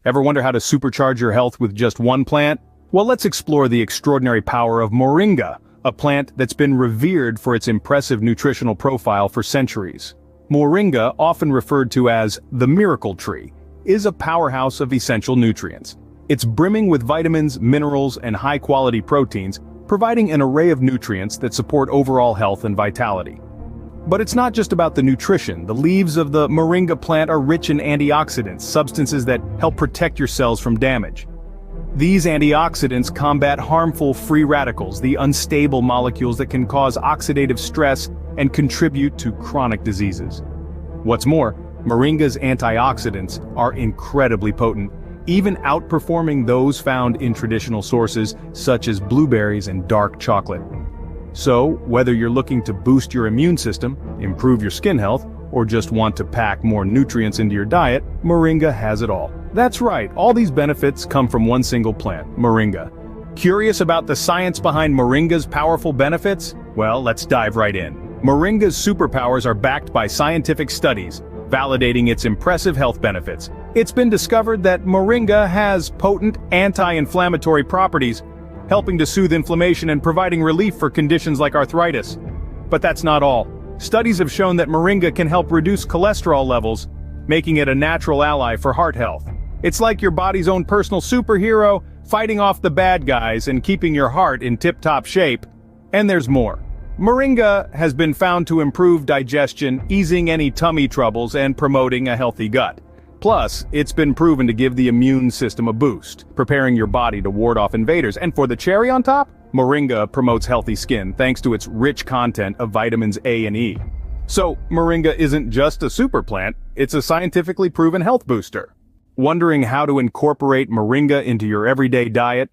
Ever wonder how to supercharge your health with just one plant? Well, let's explore the extraordinary power of Moringa, a plant that's been revered for its impressive nutritional profile for centuries. Moringa, often referred to as the miracle tree, is a powerhouse of essential nutrients. It's brimming with vitamins, minerals, and high-quality proteins, providing an array of nutrients that support overall health and vitality. But it's not just about the nutrition. The leaves of the Moringa plant are rich in antioxidants, substances that help protect your cells from damage. These antioxidants combat harmful free radicals, the unstable molecules that can cause oxidative stress and contribute to chronic diseases. What's more, Moringa's antioxidants are incredibly potent, even outperforming those found in traditional sources such as blueberries and dark chocolate. So, whether you're looking to boost your immune system, improve your skin health, or just want to pack more nutrients into your diet, Moringa has it all. That's right, all these benefits come from one single plant, Moringa. Curious about the science behind Moringa's powerful benefits? Well, let's dive right in. Moringa's superpowers are backed by scientific studies, validating its impressive health benefits. It's been discovered that Moringa has potent anti-inflammatory properties, helping to soothe inflammation and providing relief for conditions like arthritis. But that's not all. Studies have shown that Moringa can help reduce cholesterol levels, making it a natural ally for heart health. It's like your body's own personal superhero, fighting off the bad guys and keeping your heart in tip-top shape. And there's more. Moringa has been found to improve digestion, easing any tummy troubles, and promoting a healthy gut. Plus, it's been proven to give the immune system a boost, preparing your body to ward off invaders. And for the cherry on top, Moringa promotes healthy skin thanks to its rich content of vitamins A and E. So, Moringa isn't just a super plant, it's a scientifically proven health booster. Wondering how to incorporate Moringa into your everyday diet?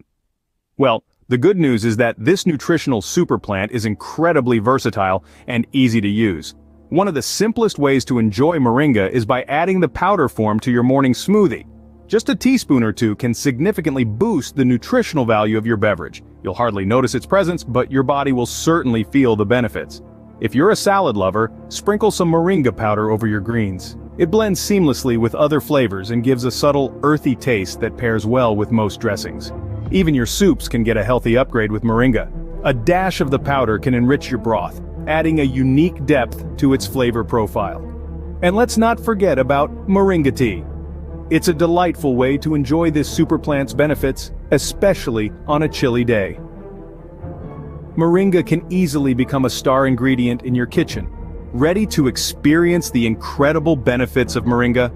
Well, the good news is that this nutritional super plant is incredibly versatile and easy to use. One of the simplest ways to enjoy Moringa is by adding the powder form to your morning smoothie. Just a teaspoon or two can significantly boost the nutritional value of your beverage. You'll hardly notice its presence, but your body will certainly feel the benefits. If you're a salad lover, sprinkle some Moringa powder over your greens. It blends seamlessly with other flavors and gives a subtle, earthy taste that pairs well with most dressings. Even your soups can get a healthy upgrade with Moringa. A dash of the powder can enrich your broth, adding a unique depth to its flavor profile. And let's not forget about Moringa tea. It's a delightful way to enjoy this super plant's benefits, especially on a chilly day. Moringa can easily become a star ingredient in your kitchen. Ready to experience the incredible benefits of Moringa?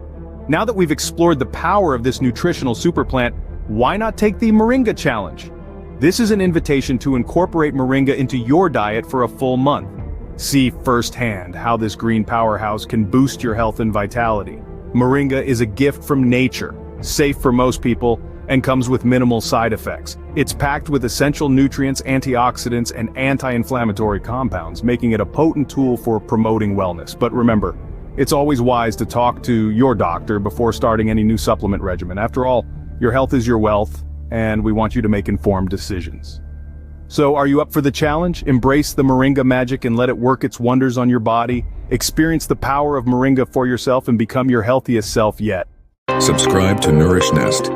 Now that we've explored the power of this nutritional super plant, why not take the Moringa challenge? This is an invitation to incorporate Moringa into your diet for a full month. See firsthand how this green powerhouse can boost your health and vitality. Moringa is a gift from nature, safe for most people, and comes with minimal side effects. It's packed with essential nutrients, antioxidants, and anti-inflammatory compounds, making it a potent tool for promoting wellness. But remember, it's always wise to talk to your doctor before starting any new supplement regimen. After all, your health is your wealth, and we want you to make informed decisions. So, are you up for the challenge? Embrace the Moringa magic and let it work its wonders on your body. Experience the power of Moringa for yourself and become your healthiest self yet. Subscribe to Nourish Nest